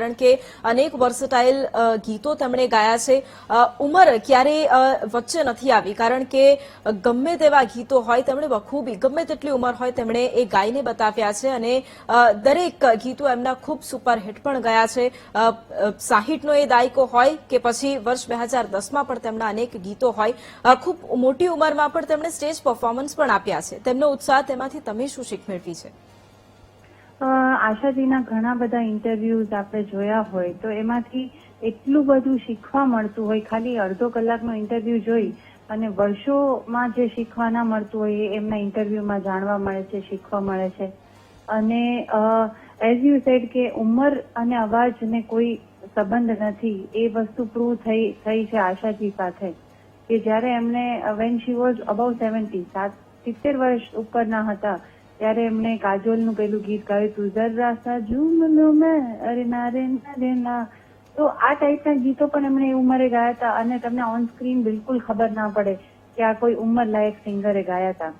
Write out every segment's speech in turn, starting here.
કારણ કે અનેક વર્સટાઇલ ગીતો તેમણે ગાયા છે. ઉંમર ક્યારેય વચ્ચે નથી આવી, કારણ કે ગમે તેવા ગીતો હોય તેમણે બખૂબી ગમે તેટલી ઉંમર હોય તેમણે એ ગાઈને બતાવ્યા છે અને દરેક ગીતો એમના ખૂબ સુપરહિટ પણ ગયા છે. 60નો એ દાયકો હોય કે પછી વર્ષ 2010માં પણ તેમના અનેક ગીતો હોય, ખૂબ મોટી ઉંમરમાં પણ તેમણે સ્ટેજ પરફોર્મન્સ પણ આપ્યા છે. તેમનો ઉત્સાહ, તેમાંથી તમે શું શીખ મેળવી છે? આશાજીના ઘણા બધા ઇન્ટરવ્યુઝ આપણે જોયા હોય તો એમાંથી એટલું બધું શીખવા મળતું હોય. ખાલી અડધો કલાકનો ઇન્ટરવ્યુ જોઈ અને વર્ષોમાં જે શીખવા ના મળતું હોય એ એમના ઇન્ટરવ્યુમાં જાણવા મળે છે, શીખવા મળે છે. અને એઝ યુ સેડ કે ઉંમર અને અવાજને કોઈ સંબંધ નથી, એ વસ્તુ પ્રૂવ થઈ છે આશાજી સાથે કે જ્યારે એમને વેન શી વોઝ અબાઉટ 70 વર્ષ ઉપરના હતા ત્યારે એમણે કાજોલનું પેલું ગીત ગાયું હતું, જરા સા ઝૂમ લો મેં અરે ના રે ના રે ના. તો આ ટાઈપના ગીતો પણ એમણે એ ઉંમરે ગાયા હતા અને તમને ઓન સ્ક્રીન બિલકુલ ખબર ના પડે કે આ કોઈ ઉંમર લાયક સિંગરે ગાયા હતા.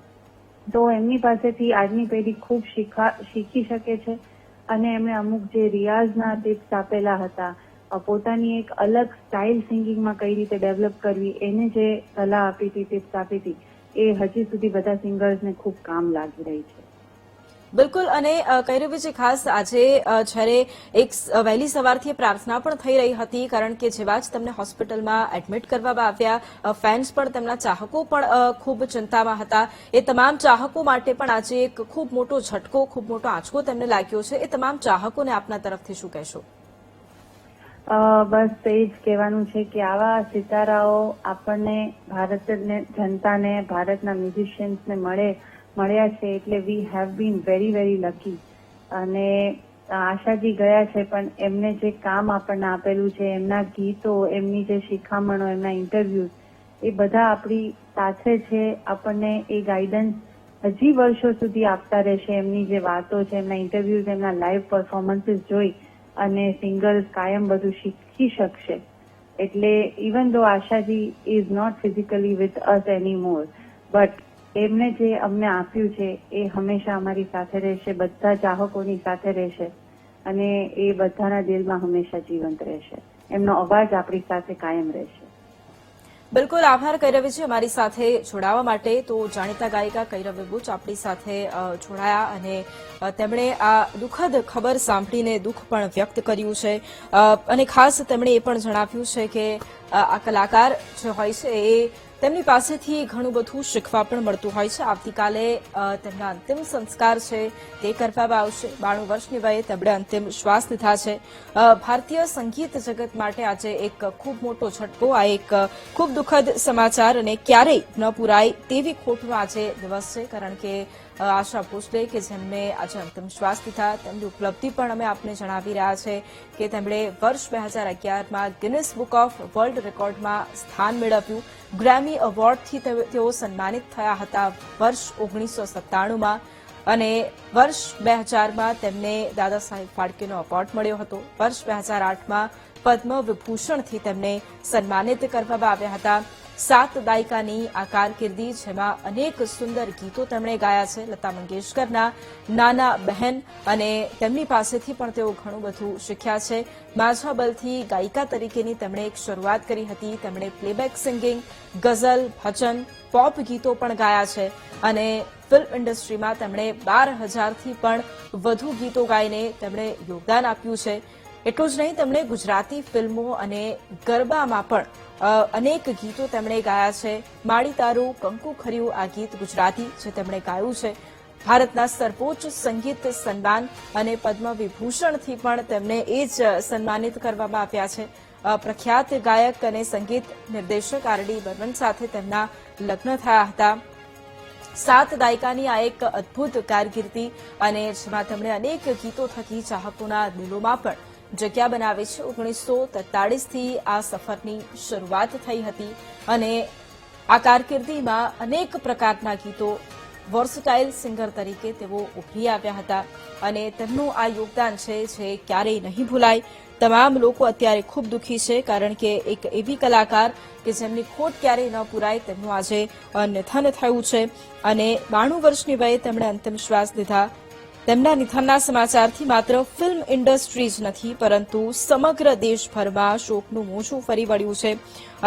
તો એમની પાસેથી આજની પેઢી ખૂબ શીખી શકે છે. અને એમણે અમુક જે રિયાઝના ટિપ્સ આપેલા હતા, પોતાની એક અલગ સ્ટાઇલ સિંગિંગમાં કઈ રીતે ડેવલપ કરવી, એને જે સલાહ આપી હતી, ટિપ્સ આપી હતી, એ હજી સુધી બધા સિંગર્સને ખૂબ કામ લાગી રહી છે. બિલકુલ. અને કૈરવીજી, ખાસ આજે જ્યારે એક વહેલી સવારથી પ્રાર્થના પણ થઈ રહી હતી, કારણ કે જેવા જ તમને હોસ્પિટલમાં એડમિટ કરવામાં આવ્યા, ફેન્સ પણ, તેમના ચાહકો પણ ખૂબ ચિંતામાં હતા. એ તમામ ચાહકો માટે પણ આજે એક ખૂબ મોટો ઝટકો, ખૂબ મોટો આંચકો તેમને લાગ્યો છે. એ તમામ ચાહકોને આપના તરફથી શું કહેશો? બસ એ જ કહેવાનું છે કે આવા સિતારાઓ આપણને, ભારતને, જનતાને, ભારતના મ્યુઝિશિયન્સને મળ્યા છે એટલે we have been very very lucky. અને આશાજી ગયા છે પણ એમને જે કામ આપણને આપેલું છે, એમના ગીતો, એમની જે શિખામણો, એમના ઇન્ટરવ્યુઝ, એ બધા આપણી સાથે છે. આપણને એ ગાઈડન્સ હજી વર્ષો સુધી આપતા રહેશે. એમની જે વાતો છે, એમના ઇન્ટરવ્યુઝ, એમના લાઈવ પરફોર્મન્સીસ જોઈ અને સિંગર્સ કાયમ બધું શીખી શકશે. એટલે ઇવન ધો આશાજી is not physically with us any more, but એમને જે અમને આપ્યું છે એ હંમેશા અમારી સાથે રહેશે, બધા ચાહકોની સાથે રહેશે અને એ બધાના દિલમાં હંમેશા જીવંત રહેશે. એમનો અવાજ આપણી સાથે કાયમ રહેશે. બિલકુલ. આભાર કૈરવીજી અમારી સાથે જોડાવા માટે. તો જાણીતા ગાયિકા કૈરવી બુચ આપણી સાથે જોડાયા અને તેમણે આ દુઃખદ ખબર સાંભળીને દુઃખ પણ વ્યક્ત કર્યું છે. અને ખાસ તેમણે એ પણ જણાવ્યું છે કે આ કલાકાર જે હોય છે એ તેમની પાસેથી ઘણું બધું શીખવા પણ મળતું હોય છે. આવતીકાલે તેમના અંતિમ સંસ્કાર છે તે કરવામાં આવશે. 92 વર્ષની વયે તેમણે અંતિમ શ્વાસ લીધા છે. ભારતીય સંગીત જગત માટે આજે એક ખૂબ મોટો ઝટકો, આ એક ખૂબ દુઃખદ સમાચાર અને ક્યારેય ન પૂરાય તેવી ખોટનો આજે દિવસ છે. કારણ કે આશા ભોસલે કે જેમને આજે અંતિમ શ્વાસ લીધા, તેમની ઉપલબ્ધિ પણ અમે આપને જણાવી રહ્યા છે કે તેમણે વર્ષ 2011માં ગિનિસ બુક ઓફ વર્લ્ડ રેકોર્ડમાં સ્થાન મેળવ્યું. ગ્રેમી એવોર્ડથી તેઓ સન્માનિત થયા હતા વર્ષ 1997માં અને વર્ષ 2000માં તેમને દાદા સાહેબ ફાળકેનો એવોર્ડ મળ્યો હતો. વર્ષ 2008માં પદ્મ વિભૂષણથી તેમને સન્માનિત કરવામાં આવ્યા હતા. 7 દાયકાની આ કારકિર્દી, જેમાં અનેક સુંદર ગીતો તેમણે ગાયા છે. લતા મંગેશકરના નાના બહેન, અને તેમની પાસેથી પણ તેઓ ઘણું બધું શીખ્યા છે. माझा बलથી ગાયિકા તરીકેની તેમણે એક શરૂઆત કરી હતી. તેમણે પ્લેબેક સિંગિંગ, ગઝલ, ભજન, પોપ ગીતો પણ ગાયા છે અને ફિલ્મ ઇન્ડસ્ટ્રીમાં તેમણે 12,000થી પણ વધુ ગીતો ગાઈને તેમણે યોગદાન આપ્યું છે. એટલું જ નહીં, તેમણે ગુજરાતી ફિલ્મો અને ગરબામાં પણ અનેક ગીતો તેમણે ગાયા છે. માડી તારું કંકુ ખર્યું આ ગીત ગુજરાતી જે તેમણે ગાયું છે. ભારતના સર્વોચ્ચ સંગીત સન્માન અને પદ્મ વિભૂષણથી પણ તેમને એ જ સન્માનિત કરવામાં આવ્યા છે. પ્રખ્યાત ગાયક અને સંગીત નિર્દેશક આર.ડી. બર્મન સાથે તેમના લગ્ન થયા હતા. 7 દાયકાની આ એક અદભુત કારકિર્દી અને જેમાં તેમણે અનેક ગીતો થકી ચાહકોના દિલોમાં પણ જગ્યા બનાવી છે. 1943થી આ સફરની શરૂઆત થઈ હતી અને આ કારકિર્દીમાં અનેક પ્રકારના ગીતો, વર્સટાઇલ સિંગર તરીકે તેઓ ઉભરી આવ્યા હતા અને તેમનું આ યોગદાન છે જે ક્યારેય નહીં ભૂલાય. તમામ લોકો અત્યારે ખૂબ દુઃખી છે, કારણ કે એક એવી કલાકાર કે જેમની ખોટ ક્યારેય ન પૂરાય, તેમનું આજે નિધન થયું છે અને 92 વર્ષની વયે તેમણે અંતિમ શ્વાસ લીધા. તેમના નિધનના સમાચારથી માત્ર ફિલ્મ ઇન્ડસ્ટ્રી જ નથી પરંતુ સમગ્ર દેશભરમાં શોકનું મોજું ફરી વળ્યું છે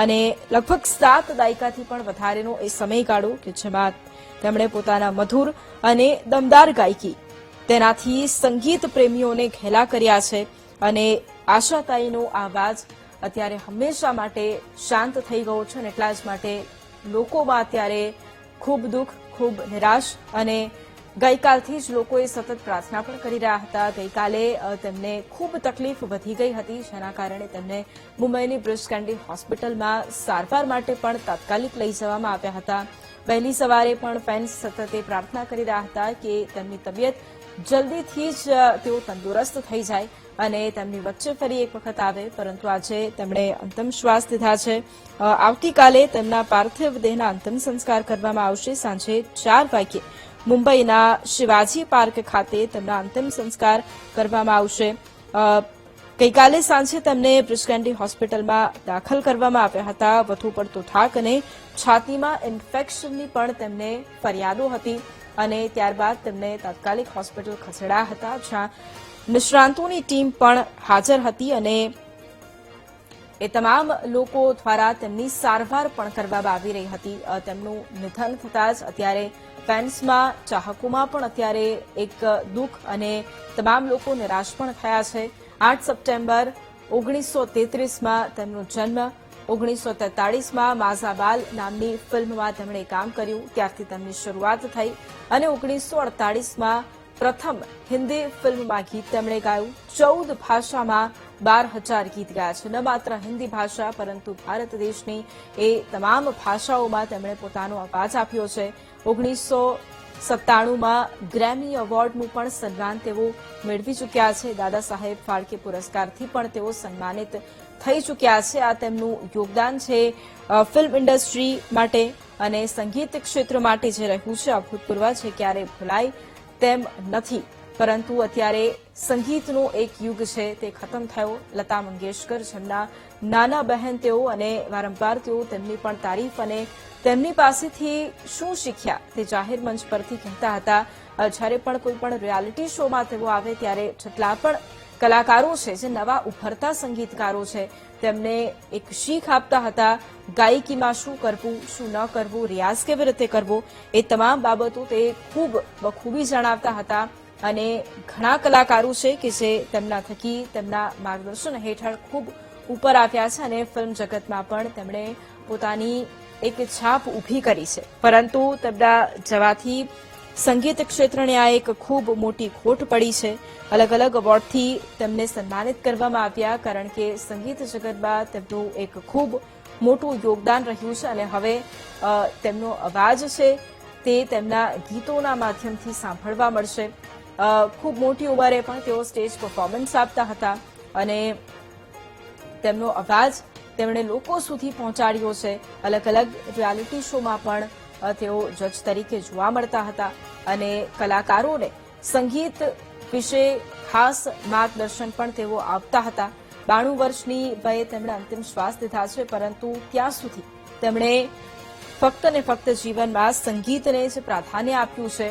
અને લગભગ 7 દાયકાથી પણ વધારેનો એ સમયગાળો કે જેમાં તેમણે પોતાના મધુર અને દમદાર ગાયકી તેનાથી સંગીત પ્રેમીઓને ઘેલા કર્યા છે અને આશાતાઈનો અવાજ અત્યારે હંમેશા માટે શાંત થઈ ગયો છે અને એટલા જ માટે લોકોમાં અત્યારે ખૂબ દુઃખ ખૂબ નિરાશ અને ગઈકાલથી જ લોકોએ સતત પ્રાર્થના પણ કરી રહ્યા હતા. ગઈકાલે તેમને ખૂબ તકલીફ વધી ગઈ હતી જેના કારણે તેમને મુંબઈની બ્રિજ કેન્ડી હોસ્પિટલમાં સારવાર માટે પણ તાત્કાલિક લઈ જવામાં આવ્યા હતા. વહેલી સવારે પણ ફેન્સ સતત પ્રાર્થના કરી રહ્યા હતા કે તેમની તબિયત જલ્દીથી જ તેઓ તંદુરસ્ત થઈ જાય અને તેમની વચ્ચે ફરી એક વખત આવે, પરંતુ આજે તેમણે અંતિમ શ્વાસ લીધા છે. આવતીકાલે તેમના પાર્થિવ દેહના અંતિમ સંસ્કાર કરવામાં આવશે. સાંજે 4 વાગ્યે મુંબઈના શિવાજી પાર્ક ખાતે તેમના અંતિમ સંસ્કાર કરવામાં આવશે. ગઈકાલે સાંજે તેમને બ્રિજ કેન્ડી હોસ્પિટલમાં દાખલ કરવામાં આવ્યા હતા. વધુ પડતો થાક અને છાતીમાં ઇન્ફેક્શનની પણ તેમને ફરિયાદો હતી અને ત્યારબાદ તેમને તાત્કાલિક હોસ્પિટલ ખસેડાયા હતા, જ્યાં નિષ્ણાંતોની ટીમ પણ હાજર હતી અને એ તમામ લોકો દ્વારા તેમની સારવાર પણ કરવામાં આવી રહી હતી. તેમનું નિધન થતાં જ અત્યારે ફેન્સમાં ચાહકોમાં પણ અત્યારે એક દુઃખ અને તમામ લોકો નિરાશ પણ થયા છે. 8 સપ્ટેમ્બર 1933માં તેમનો જન્મ, 1943માં માઝાબાલ નામની ફિલ્મમાં તેમણે કામ કર્યું, ત્યારથી તેમની શરૂઆત થઈ અને 1948માં પ્રથમ હિન્દી ફિલ્મમાં ગીત તેમણે ગાયું. 14 ભાષામાં 12,000 ગીત ગાયા છે. ન માત્ર હિન્દી ભાષા પરંતુ ભારત દેશની એ તમામ ભાષાઓમાં તેમણે પોતાનો અવાજ આપ્યો છે. 1997માં ગ્રેમી એવોર્ડનું પણ સન્માન તેઓ મેળવી ચૂક્યા છે. દાદા સાહેબ ફાળકે પુરસ્કારથી પણ તેઓ સન્માનિત થઈ ચૂક્યા છે. આ તેમનું યોગદાન છે ફિલ્મ ઇન્ડસ્ટ્રી માટે અને સંગીત ક્ષેત્ર માટે જે રહ્યું છે અભૂતપૂર્વ છે, ક્યારે ભૂલાય તેમ નથી. પરંતુ અત્યારે સંગીતનો એક યુગ છે તે ખતમ થયો. લતા મંગેશકર જેમના નાના બહેન તેઓ અને વારંવાર તેઓ તેમની પણ તારીફ અને તેમની પાસેથી શું શીખ્યા તે જાહેર મંચ પરથી કહેતા હતા. જ્યારે પણ કોઈ પણ રિયાલિટી શોમાં તેઓ આવે ત્યારે જેટલા પણ કલાકારો છે, જે નવા ઉભરતા સંગીતકારો છે, તેમને એક શીખ આપતા હતા. ગાયકીમાં શું કરવું, શું ન કરવું, રિયાઝ કેવી રીતે કરવો, એ તમામ બાબતો તે ખૂબ બખૂબી જણાવતા હતા અને ઘણા કલાકારો છે કે જે તેમના થકી તેમના માર્ગદર્શન હેઠળ ખૂબ ઉપર આવ્યા છે અને ફિલ્મ જગતમાં પણ તેમણે પોતાની એક છાપ ઊભી કરી છે. પરંતુ તેમના જવાથી સંગીત ક્ષેત્રને આ એક ખૂબ મોટી ખોટ પડી છે. અલગ અલગ એવોર્ડથી તેમને સન્માનિત કરવામાં આવ્યા કારણ કે સંગીત જગતમાં તેમનું એક ખૂબ મોટું યોગદાન રહ્યું છે અને હવે તેમનો અવાજ છે તે તેમના ગીતોના માધ્યમથી સાંભળવા મળશે. ખૂબ મોટી ઉંમરે પણ તેઓ સ્ટેજ પરફોર્મન્સ આપતા હતા અને તેમનો અવાજ તેમણે લોકો સુધી પહોંચાડ્યો છે. અલગ અલગ રિયાલિટી શોમાં પણ તેઓ જજ તરીકે જોવા મળતા હતા અને કલાકારોને સંગીત વિશે ખાસ માર્ગદર્શન પણ તેઓ આપતા હતા. 92 વર્ષની વયે તેમણે અંતિમ શ્વાસ લીધા છે, પરંતુ ત્યાં સુધી તેમણે ફક્ત ને ફક્ત જીવનમાં સંગીતને જ પ્રાધાન્ય આપ્યું છે.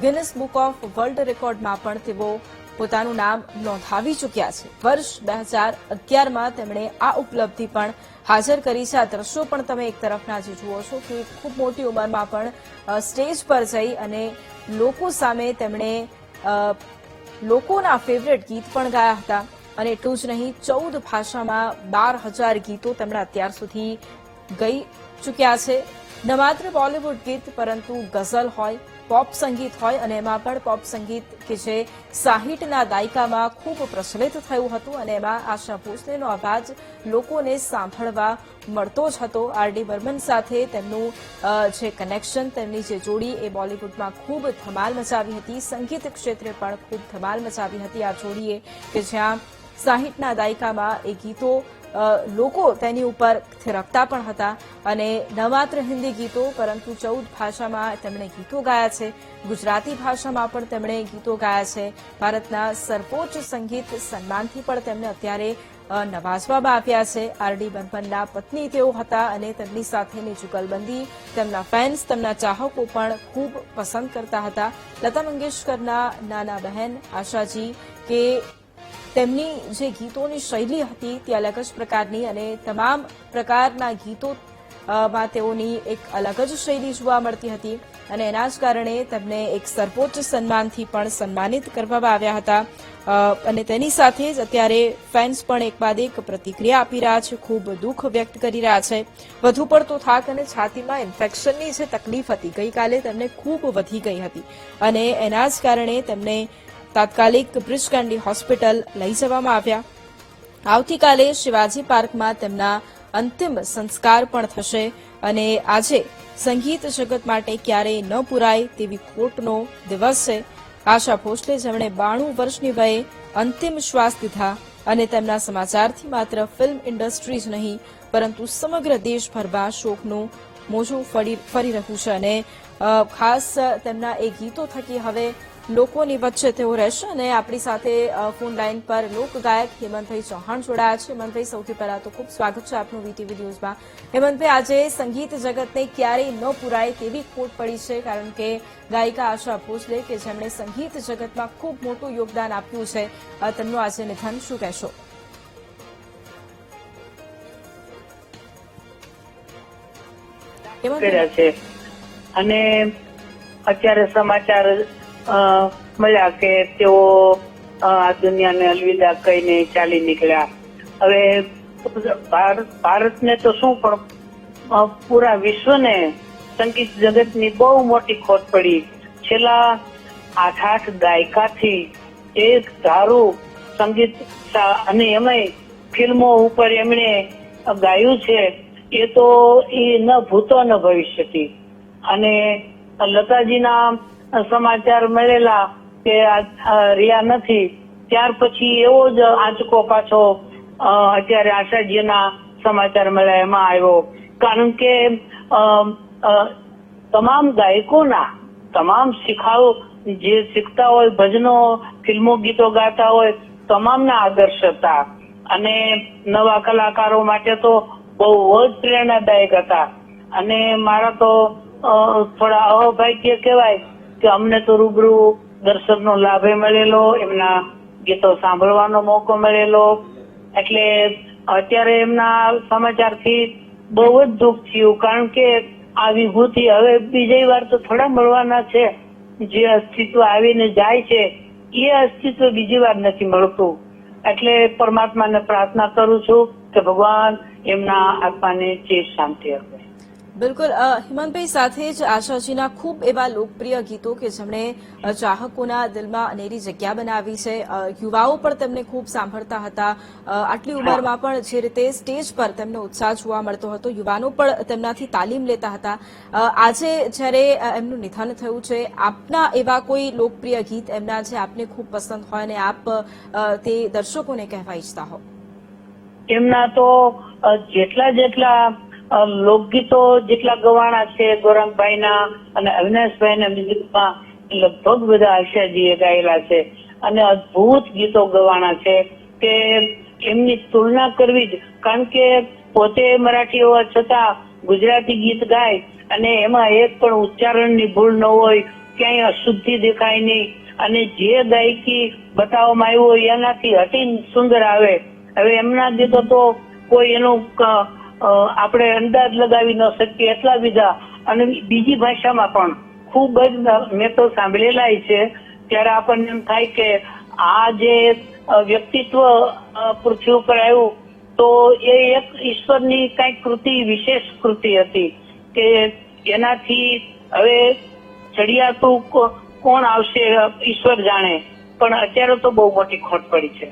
ગિનિસ બુક ઓફ વર્લ્ડ રેકોર્ડમાં પણ તેઓ પોતાનું નામ નોંધાવી ચૂક્યા છે. વર્ષ 2011માં તેમણે આ ઉપલબ્ધિ પણ હાજર કરી છે. આ દ્રશ્યો પણ તમે એક તરફના જે જુઓ છો કે ખૂબ મોટી ઉંમરમાં પણ સ્ટેજ પર જઈ અને લોકો સામે તેમણે લોકોના ફેવરેટ ગીત પણ ગાયા હતા અને એટલું જ નહીં 14 ભાષામાં 12,000 ગીતો તેમણે અત્યાર સુધી ગઈ ચૂક્યા છે. ન માત્ર બોલિવૂડ ગીત પરંતુ ગઝલ હોય, પોપ સંગીત હોય અને એમાં પણ પોપ સંગીત કે જે 60ના દાયકામાં ખૂબ પ્રચલિત થયું હતું અને એમાં આશા ભોસલેનો અવાજ લોકોને સાંભળવા મળતો જ હતો. આર.ડી. બર્મન સાથે તેમનું જે કનેક્શન, તેમની જે જોડી એ બોલિવૂડમાં ખૂબ ધમાલ મચાવી હતી. સંગીત ક્ષેત્રે પણ ખૂબ ધમાલ મચાવી હતી આ જોડીએ કે જ્યાં 60ના દાયકામાં એ ગીતો લોકો તેની ઉપર થિરકતા પણ હતા અને ન માત્ર હિન્દી ગીતો પરંતુ 14 ભાષામાં તેમણે ગીતો ગાયા છે, ગુજરાતી ભાષામાં પણ તેમણે ગીતો ગાયા છે. ભારતના સર્વોચ્ચ સંગીત સન્માનથી પણ તેમને અત્યારે નવાજવામાં આવ્યા છે. આર.ડી. બર્મનના પત્ની તેઓ હતા અને તેમની સાથેની જુગલબંધી તેમના ફેન્સ, તેમના ચાહકો પણ ખૂબ પસંદ કરતા હતા. લતા મંગેશકરના નાના બહેન આશાજી કે તેમની જે ગીતોની શૈલી હતી તે અલગ જ પ્રકારની અને તમામ પ્રકારના ગીતોમાં તેઓની એક અલગ જ શૈલી જોવા મળતી હતી અને એના જ કારણે તેમને એક સર્વોચ્ચ સન્માનથી પણ સન્માનિત કરવામાં આવ્યા હતા. અને તેની સાથે જ અત્યારે ફેન્સ પણ એક બાદ એક પ્રતિક્રિયા આપી રહ્યા છે, ખૂબ દુઃખ વ્યક્ત કરી રહ્યા છે. વધુ પડતો થાક અને છાતીમાં ઇન્ફેક્શનની જે તકલીફ હતી ગઈકાલે તેમને ખૂબ વધી ગઈ હતી અને એના જ કારણે તેમને તાત્કાલિક બ્રિજ કેન્ડી હોસ્પિટલ લઈ જવામાં આવ્યા. આવતીકાલે શિવાજી પાર્કમાં તેમના અંતિમ સંસ્કાર પણ થશે અને આજે સંગીત જગત માટે ક્યારેય ન પૂરાય તેવી ખોટનો દિવસ છે. આશા ભોસલે જેમણે 92 વર્ષની વયે અંતિમ શ્વાસ લીધા અને તેમના સમાચારથી માત્ર ફિલ્મ ઇન્ડસ્ટ્રી જ નહીં પરંતુ સમગ્ર દેશભરમાં શોકનું મોજું ફરી રહ્યું છે અને ખાસ તેમના એ ગીતો થકી હવે લોકોની વચ્ચે તેઓ રહેશે અને આપણી સાથે ફોન લાઈન પર લોકગાયક હેમંતભાઈ ચૌહાણ જોડાયા છે. હેમંતભાઈ, સૌથી પહેલા તો ખૂબ સ્વાગત છે આપનું વીટીવી ન્યૂઝમાં. હેમંતભાઈ, આજે સંગીત જગતને ક્યારેય ન પૂરાય તેવી ખોટ પડી છે કારણ કે ગાયિકા આશા ભોસલે કે જેમણે સંગીત જગતમાં ખૂબ મોટું યોગદાન આપ્યું છે તેમનું આજે નિધન, શું કહેશો? અને અત્યારે સમાચાર મળ્યા કે તેઓ આ દુનિયાને અલવિદા કહીને ચાલી નીકળ્યા. હવે ભારતને તો શું પણ પૂરા વિશ્વને સંગીત જગતની બહુ મોટી ખોટ પડી. છેલ્લા 8 દાયકાથી એક ધારું સંગીત અને એમાંય ફિલ્મો ઉપર એમણે ગાયું છે એ તો એ ન ભૂતો ન ભવિષ્યથી. અને લતાજીના સમાચાર મળેલા કે રહ્યા નથી ત્યાર પછી એવો જ આંચકો પાછો અત્યારે આશાજીના સમાચાર મળ્યા એમાં આવ્યો. કારણ કે તમામ ગાયકોના તમામ શિખાઓ જે શીખતા હોય, ભજનો, ફિલ્મો, ગીતો ગાતા હોય, તમામના આદર્શ હતા અને નવા કલાકારો માટે તો બહુ જ પ્રેરણાદાયક હતા. અને મારા તો થોડા અભાગ્ય કહેવાય કે અમને તો રૂબરૂ દર્શનનો લાભ મળેલો, એમના ગીતો સાંભળવાનો મોકો મળેલો. એટલે અત્યારે એમના સમાચારથી બહુ જ દુઃખ થયું કારણ કે આ વિભૂતિ હવે બીજી વાર તો થોડા મળવાના છે. જે અસ્તિત્વ આવીને જાય છે એ અસ્તિત્વ બીજી વાર નથી મળતું. એટલે પરમાત્માને પ્રાર્થના કરું છું કે ભગવાન એમના આત્માને ચિર શાંતિ આપે. બિલકુલ હેમંતભાઈ, સાથે જ આશાજીના ખૂબ એવા લોકપ્રિય ગીતો કે જેમણે ચાહકોના દિલમાં અનેરી જગ્યા બનાવી છે. યુવાઓ પણ તેમને ખૂબ સાંભળતા હતા. આટલી ઉંમરમાં પણ જે રીતે સ્ટેજ પર તેમનો ઉત્સાહ જોવા મળતો હતો, યુવાનો પણ તેમનાથી તાલીમ લેતા હતા. આજે જ્યારે એમનું નિધન થયું છે, આપના એવા કોઈ લોકપ્રિય ગીત એમના જે આપને ખૂબ પસંદ હોય અને આપ તે દર્શકોને કહેવા ઈચ્છતા હો? એમના તો જેટલા લોકગીતો જેટલા ગવાણા છે ગૌરાંગભાઈના અને અવિનાશભાઈના મ્યુઝિકમાં લગભગ બધા આશાજીએ ગાયેલા છે અને અદભુત ગીતો ગવાણા છે કે એમની તુલના કરવી જ. કારણ કે પોતે મરાઠી હોવા છતાં ગુજરાતી ગીત ગાય અને એમાં એક પણ ઉચ્ચારણની ભૂલ ન હોય, ક્યાંય અશુદ્ધિ દેખાય નહીં અને જે ગાયકી બતાવવામાં આવ્યું હોય એનાથી હટીને સુંદર આવે. હવે એમના ગીતો તો કોઈ એનું આપણે અંદાજ લગાવી ન શકીએ એટલા બધા. અને બીજી ભાષામાં પણ ખૂબ જ મેં તો સાંભળેલા છે. ત્યારે આપણને એમ થાય કે આ જે વ્યક્તિત્વ પૃથ્વી ઉપર આવ્યું તો એ એક ઈશ્વરની કઈક કૃતિ, વિશેષ કૃતિ હતી કે એનાથી હવે ચડિયાતું કોણ આવશે ઈશ્વર જાણે. પણ અત્યારે તો બહુ મોટી ખોટ પડી છે.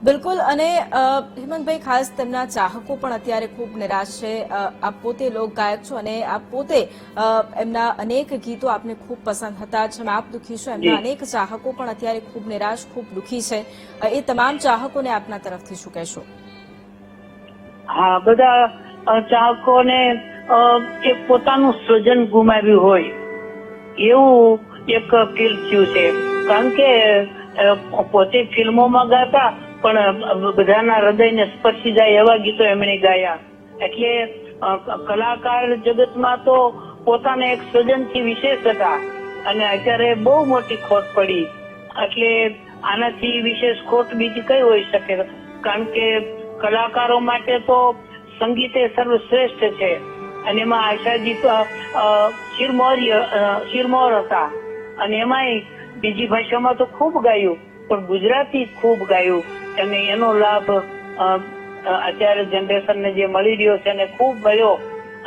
બિલકુલ. અને હેમંતભાઈ, ખાસ તેમના ચાહકો પણ અત્યારે ખૂબ નિરાશ છે. આપ પોતે લોકગાયક છો અને આપ પોતે એમના અનેક ગીતો આપને ખૂબ પસંદ હતા. જેમ આપ દુઃખી છો, એમના અનેક ચાહકો પણ અત્યારે ખૂબ નિરાશ, ખૂબ દુઃખી છે. એ તમામ ચાહકોને આપના તરફથી શું કહેશો? હા, બધા ચાહકોને એક પોતાનું સર્જન ગુમાવ્યું હોય એવું એક ફીલ થયું છે. કારણ કે પોતે ફિલ્મોમાં ગાતા પણ બધાના હૃદયને સ્પર્શી જાય એવા ગીતો એમણે ગાયા. એટલે કલાકાર જગતમાં તો પોતાના એક સર્જનથી વિશેષ હતા અને અત્યારે બહુ મોટી ખોટ પડી. એટલે આનાથી વિશેષ ખોટ બીજી કઈ હોઈ શકે? કારણ કે કલાકારો માટે તો સંગીત એ સર્વશ્રેષ્ઠ છે અને એમાં આશાજી તો શિરમોર હતા અને એમાંય બીજી ભાષામાં તો ખૂબ ગાયું પણ ગુજરાતી ખૂબ ગાયું અને એનો લાભ અત્યારે જનરેશનને જે મળી રહ્યો છે એને ખૂબ મળ્યો.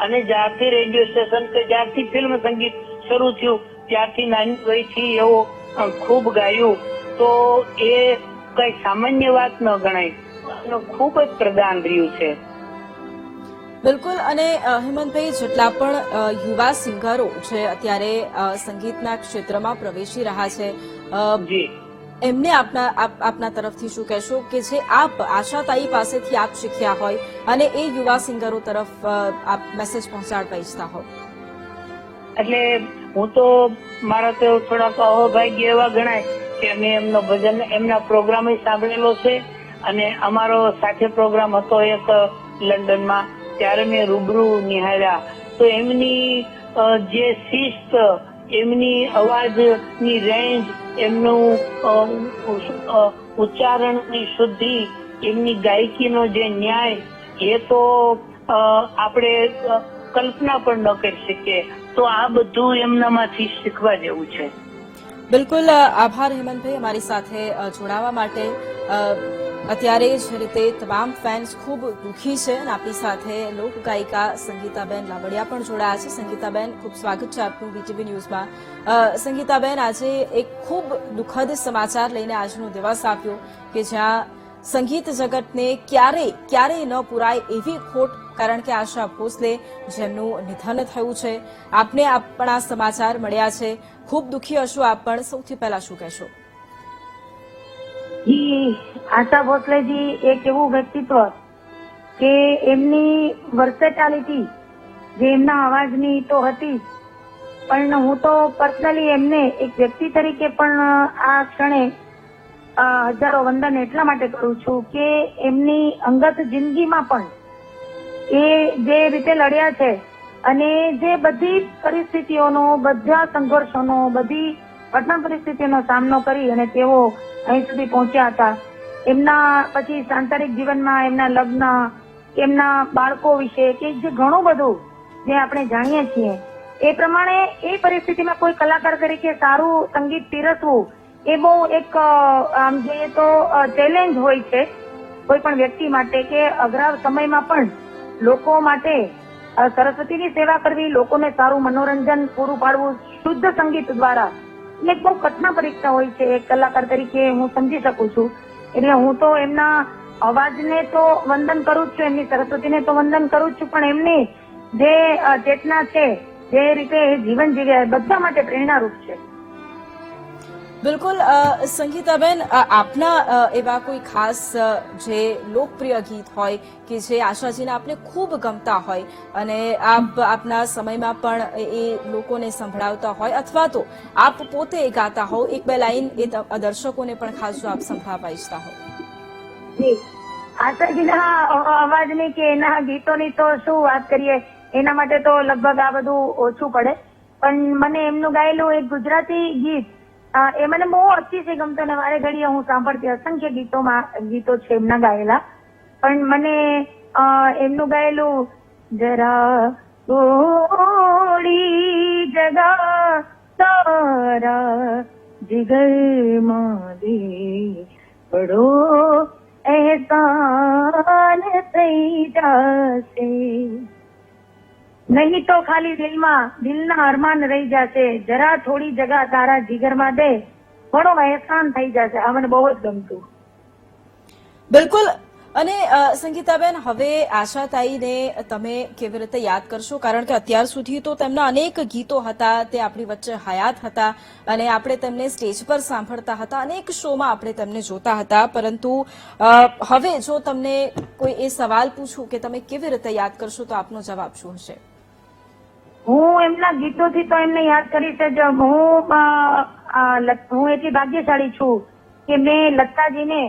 અને જ્યારથી રેડિયો સ્ટેશન કે જ્યારથી ફિલ્મ સંગીત શરૂ થયું ત્યારથી નાની વયથી એવો ખૂબ ગાયું તો એ કઈ સામાન્ય વાત ન ગણાય. ખૂબ જ પ્રદાન રહ્યું છે. બિલકુલ. અને હેમંતભાઈ, જેટલા પણ યુવા સિંગરો છે અત્યારે સંગીતના ક્ષેત્રમાં પ્રવેશી રહ્યા છે, એમને આપના તરફથી શું કહેશો કે જે આપ આશાતાઈ પાસેથી આપ શીખ્યા હોય અને એ યુવા સિંગરો તરફ આપ મેસેજ પહોંચાડવા ઈચ્છતા હો? એટલે હું તો મારા તો થોડાક અહોભાગ્ય એવા ગણાય કે મેં એમનો ભજન એમના પ્રોગ્રામ સાંભળેલો છે અને અમારો સાથે પ્રોગ્રામ હતો એક લંડનમાં, ત્યારે મેં રૂબરૂ નિહાળ્યા તો એમની જે શિસ્ત, એમની અવાજની રેન્જ, એમનું ઉચ્ચારણની શુદ્ધિ, એમની ગાયકીનો જે ન્યાય, એ તો આપણે કલ્પના પણ ન કરી શકીએ. તો આ બધું એમનામાંથી શીખવા જેવું છે. બિલકુલ. આભાર હેમંતભાઈ અમારી સાથે જોડાવા માટે. અત્યારે જ રીતે તમામ ફેન્સ ખૂબ દુઃખી છે અને આપણી સાથે લોક ગાયિકા સંગીતાબેન લાવડિયા પણ જોડાયા છે. સંગીતાબેન, ખૂબ સ્વાગત છે આપનું વીટીવી ન્યૂઝમાં. સંગીતાબેન, આજે એક ખૂબ દુઃખદ સમાચાર લઈને આજનો દિવસ આપ્યો કે જ્યાં સંગીત જગતને ક્યારેય ન પુરાય એવી ખોટ, કારણ કે આશા ભોસલે જેમનું નિધન થયું છે. આપને પણ આ સમાચાર મળ્યા છે, ખૂબ દુઃખી હશો આપ પણ. સૌથી પહેલા શું કહેશો? આશા ભોસલેજી એક એવું વ્યક્તિત્વ કે એમની વર્સેટાલિટી જે એમના અવાજની તો હતી, પણ હું તો પર્સનલી એમને એક વ્યક્તિ તરીકે પણ આ ક્ષણે હજારો વંદન એટલા માટે કરું છું કે એમની અંગત જિંદગીમાં પણ એ જે રીતે લડ્યા છે અને જે બધી પરિસ્થિતિઓનો, બધા સંઘર્ષોનો, બધી કઠણ પરિસ્થિતિઓનો સામનો કરી અને તેઓ અહીં સુધી પહોંચ્યા હતા. એમના પછી સાંસારિક જીવનમાં એમના લગ્ન, એમના બાળકો વિશે કે જે ઘણું બધું જે આપણે જાણીએ છીએ એ પ્રમાણે એ પરિસ્થિતિમાં કોઈ કલાકાર તરીકે સારું સંગીત પીરસવું એ બહુ એક આમ જોઈએ તો ચેલેન્જ હોય છે કોઈ પણ વ્યક્તિ માટે કે અઘરા સમયમાં પણ લોકો માટે સરસ્વતીની સેવા કરવી, લોકોને સારું મનોરંજન પૂરું પાડવું શુદ્ધ સંગીત દ્વારા, એટલે બહુ કઠણ પરીક્ષા હોય છે. એક કલાકાર તરીકે હું સમજી શકું છું. એટલે હું તો એમના અવાજને તો વંદન કરું જ છું, એમની સરસ્વતીને તો વંદન કરું જ છું, પણ એમની જે ચેતના છે, જે રીતે જીવન જીવ્યા, બધા માટે પ્રેરણારૂપ છે. બિલકુલ. સંગીતાબેન, આપના એવા કોઈ ખાસ જે લોકપ્રિય ગીત હોય કે જે આશાજીને આપને ખૂબ ગમતા હોય અને આપ આપના સમયમાં પણ એ લોકોને સંભળાવતા હોય અથવા તો આપ પોતે ગાતા હો, એક બે લાઈન એ દર્શકોને પણ ખાસ જો આપ સંભળાવવા ઈચ્છતા હો? આશાજીના અવાજની કે એના ગીતોની તો શું વાત કરીએ, એના માટે તો લગભગ આ બધું ઓછું પડે. પણ મને એમનું ગાયેલું એક ગુજરાતી ગીત એ મને બહુ અતિશય ગમતો અને વારે ઘડીએ હું સાંભળતી. અસંખ્ય ગીતો છે એમના ગાયેલા, પણ મને એમનું ગાયેલું જરા થોડી જગા તારા જીગરમાં દે બડો એહસાન થઈ જશે, નહીં તો ખાલી દિલના અરમાન રહી જશે, જરા થોડી જગા તારા જીગરમાં દે ઘણો એહસાન થઈ જશે. આ મને બહુ જ ગમતું. બિલકુલ. અને સંગીતાબેન, હવે આશાતાઈને તમે કેવી રીતે યાદ કરશો? કારણ કે અત્યાર સુધી તો તેમના અનેક ગીતો હતા, તે આપણી વચ્ચે હયાત હતા અને આપણે તેમને સ્ટેજ પર સાંભળતા હતા, અનેક શોમાં આપણે તેમને જોતા હતા. પરંતુ હવે જો તમને કોઈ એ સવાલ પૂછું કે તમે કેવી રીતે યાદ કરશો, તો આપનો જવાબ શું હશે? હું એમના ગીતોથી તો એમને યાદ કરીશ જ. હું એટલી ભાગ્યશાળી છું કે મેં લતાજીને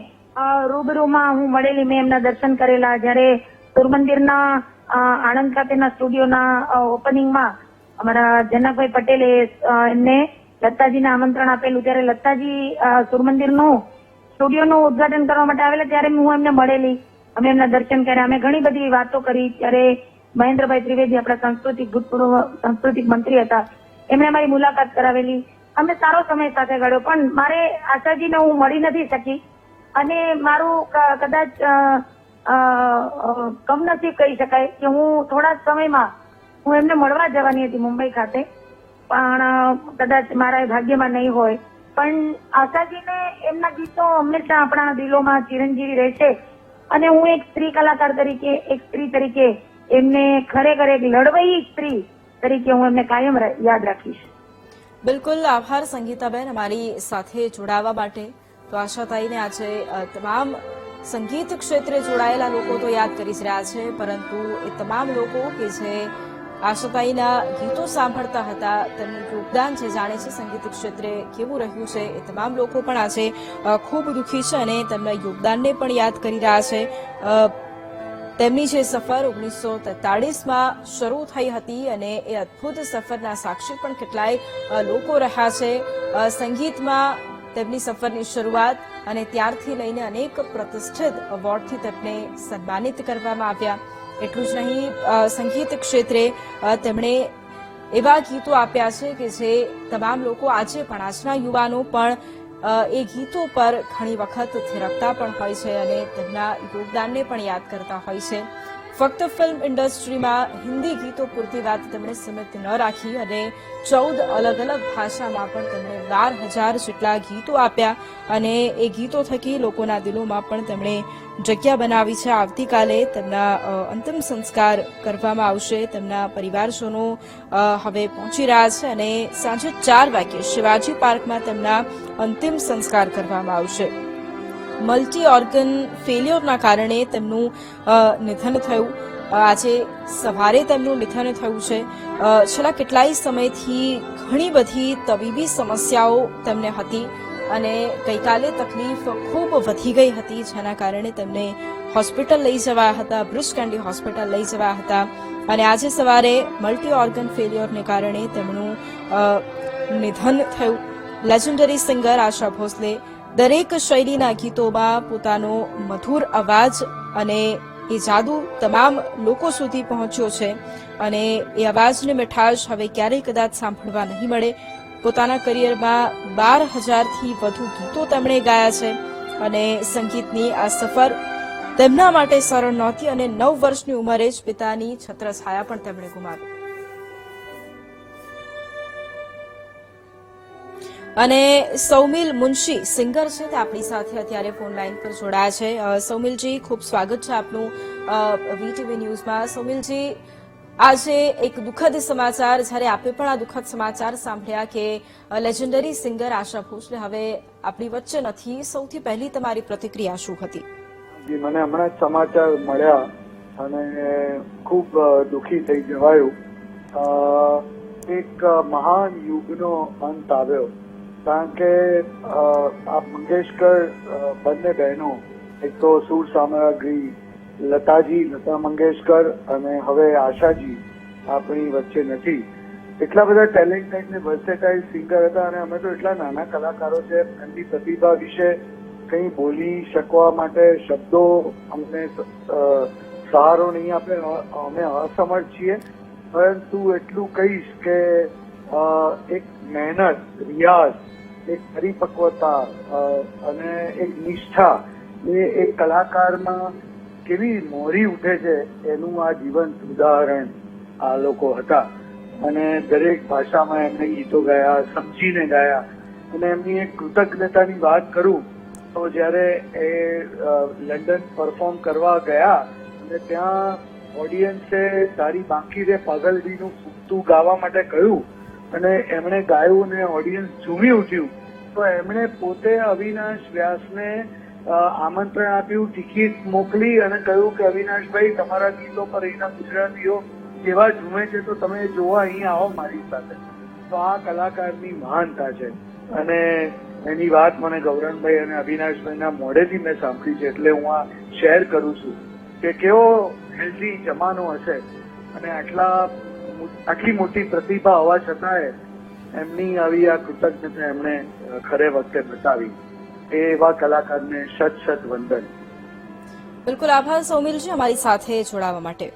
રૂબરૂમાં હું મળેલી, મેં એમના દર્શન કરેલા. જયારે સૂરમંદિરના આણંદ ખાતેના સ્ટુડિયોના ઓપનિંગમાં અમારા જનકભાઈ પટેલે એમને લતાજીને આમંત્રણ આપેલું, ત્યારે લતાજી સૂરમંદિરનું સ્ટુડિયોનું ઉદઘાટન કરવા માટે આવેલા, ત્યારે હું એમને મળેલી, અમે એમના દર્શન કર્યા, અમે ઘણી બધી વાતો કરી. ત્યારે મહેન્દ્રભાઈ ત્રિવેદી આપણા ભૂતપૂર્વ સાંસ્કૃતિક મંત્રી હતા, એમણે અમારી મુલાકાત કરાવેલી, અમે સારો સમય સાથે ગાળ્યો. પણ મારે આશાજીને હું મળી નથી શકી અને મારું કદાચ કમનસીબ કહી શકાય કે હું થોડા સમયમાં હું એમને મળવા જવાની હતી મુંબઈ ખાતે, પણ કદાચ મારા ભાગ્યમાં નહીં હોય. પણ આશાજીને એમના ગીતો હંમેશા આપણા દિલોમાં ચિરંજીવી રહેશે અને હું એક સ્ત્રી કલાકાર તરીકે, એક સ્ત્રી તરીકે એમને ખરેખર એક લડવૈયી સ્ત્રી તરીકે હું એમને કાયમ યાદ રાખીશ. બિલકુલ, આભાર સંગીતાબેન અમારી સાથે જોડાવા માટે. તો આશાતાઈને આજે તમામ સંગીત ક્ષેત્રે જોડાયેલા લોકો તો યાદ કરી જ રહ્યા છે, પરંતુ એ તમામ લોકો કે જે આશાતાઈના ગીતો સાંભળતા હતા, તેમનું યોગદાન જે જાણે છે સંગીત ક્ષેત્રે કેવું રહ્યું છે, એ તમામ લોકો પણ આજે ખૂબ દુઃખી છે અને તેમના યોગદાનને પણ યાદ કરી રહ્યા છે. તેમની જે સફર 1943માં શરૂ થઈ હતી અને એ અદભુત સફરના સાક્ષી પણ કેટલાય લોકો રહ્યા છે. સંગીતમાં તેમની સફરની શરૂઆત અને ત્યારથી લઈને અનેક પ્રતિષ્ઠિત એવોર્ડથી તેમને સન્માનિત કરવામાં આવ્યા. એટલું જ નહીં, સંગીત ક્ષેત્રે તેમણે એવા ગીતો આપ્યા છે કે જે તમામ લોકો આજે પણ, આજના યુવાનો પણ એ ગીતો પર ઘણી વખત થિરકતા પણ હોય છે અને તેમના યોગદાનને પણ યાદ કરતા હોય છે. ફક્ત ફિલ્મ ઇન્ડસ્ટ્રીમાં હિન્દી ગીતો પૂરતી વાત તેમણે સીમિત ન રાખી અને 14 અલગ અલગ ભાષામાં પણ તેમણે 12,000 જેટલા ગીતો આપ્યા અને એ ગીતો થકી લોકોના દિલોમાં પણ તેમણે જગ્યા બનાવી છે. આવતીકાલે તેમના અંતિમ સંસ્કાર કરવામાં આવશે. તેમના પરિવારજનો હવે પહોંચી રહ્યા છે અને સાંજે 4 વાગે શિવાજી પાર્કમાં તેમના અંતિમ સંસ્કાર કરવામાં આવશે. મલ્ટી ઓર્ગન ફેલ્યોરના કારણે તેમનું નિધન થયું. આજે સવારે તેમનું નિધન થયું છે. છેલ્લા કેટલાય સમયથી ઘણી બધી તબીબી સમસ્યાઓ તેમને હતી અને ગઈકાલે તકલીફ ખૂબ વધી ગઈ હતી, જેના કારણે તેમને હોસ્પિટલ લઈ જવાયા હતા, બ્રુચ કેન્ડી હોસ્પિટલ લઈ જવાયા હતા અને આજે સવારે મલ્ટી ઓર્ગન ફેલ્યોરને કારણે તેમનું નિધન થયું. લેજેન્ડરી સિંગર આશા ભોસલે દરેક શૈલીના ગીતોમાં પોતાનો મધુર અવાજ અને એ જાદુ તમામ લોકો સુધી પહોંચ્યો છે અને એ અવાજની મીઠાશ હવે ક્યારેય કદાચ સાંભળવા નહીં મળે. પોતાના કરિયરમાં 12,000થી વધુ ગીતો તેમણે ગાયા છે અને સંગીતની આ સફર તેમના માટે સરળ નહોતી અને 9 વર્ષની ઉંમરે જ પિતાની છત્રછાયા પણ તેમણે ગુમાવી. અને સૌમિલ મુનશી સિંગર છે, તે આપણી સાથે અત્યારે ફોન લાઈન પર જોડાયા છે. સૌમિલજી, ખૂબ સ્વાગત છે આપનું વીટીવી ન્યૂઝમાં. સૌમિલજી, આજે એક દુઃખદ સમાચાર, જ્યારે આપે પણ આ દુઃખદ સમાચાર સાંભળ્યા કે લેજેન્ડરી સિંગર આશા ભોસલે હવે આપણી વચ્ચે નથી, સૌથી પહેલી તમારી પ્રતિક્રિયા શું હતી? મને હમણાં જ સમાચાર મળ્યા અને ખૂબ દુઃખી થઈ જવાયું. એક મહાન યુગનો અંત આવ્યો, કારણ કે આ મંગેશકર બંને બહેનો, એક તો સુર સામ્રાજ્ઞી લતા મંગેશકર અને હવે આશાજી આપણી વચ્ચે નથી. એટલા બધા ટેલેન્ટેડ ને વર્સેટાઇલ સિંગર હતા અને અમે તો એટલા નાના કલાકારો છે, એમની પ્રતિભા વિશે કંઈ બોલી શકવા માટે શબ્દો અમને સહારો નહીં આપે, અમે અસમર્થ છીએ. પરંતુ એટલું કહીશ કે એક મહેનત, રિયાઝ, એક પરિપક્વતા અને એક નિષ્ઠા એ એક કલાકારમાં કેવી મોરી ઉઠે છે એનું આ જીવંત ઉદાહરણ આ લોકો હતા. અને દરેક ભાષામાં એમને ગીતો ગાયા, સમજીને ગાયા. અને એમની એક કૃતજ્ઞતાની વાત કરું તો જ્યારે એ લંડન પરફોર્મ કરવા ગયા અને ત્યાં ઓડિયન્સે તારી બાકી રે પાગલડીનું તું ગાવા માટે કહ્યું અને એમણે ગાયું અને ઓડિયન્સ ઝૂમી ઉઠ્યું, તો એમણે પોતે અવિનાશ વ્યાસને આમંત્રણ આપ્યું, ટિકિટ મોકલી અને કહ્યું કે અવિનાશભાઈ તમારા ગીતો પર અહીંના ગુજરાતીઓ કેવા ઝૂમે છે તો તમે જોવા અહીં આવો મારી સાથે. તો આ કલાકારની મહાનતા છે અને એની વાત મને ગૌરંગભાઈ અને અવિનાશભાઈના મોઢેથી મેં સાંભળી છે, એટલે હું આ શેર કરું છું કે કેવો હેલ્ધી જમાનો હશે અને આટલી મોટી પ્રતિભા હોવા છતાંય એમની આવી આ કૃતજ્ઞતા એમણે ખરે વખતે બતાવી. એવા કલાકારને શત શત વંદન. બિલકુલ આભાર સૌમિલજી અમારી સાથે જોડાવા માટે.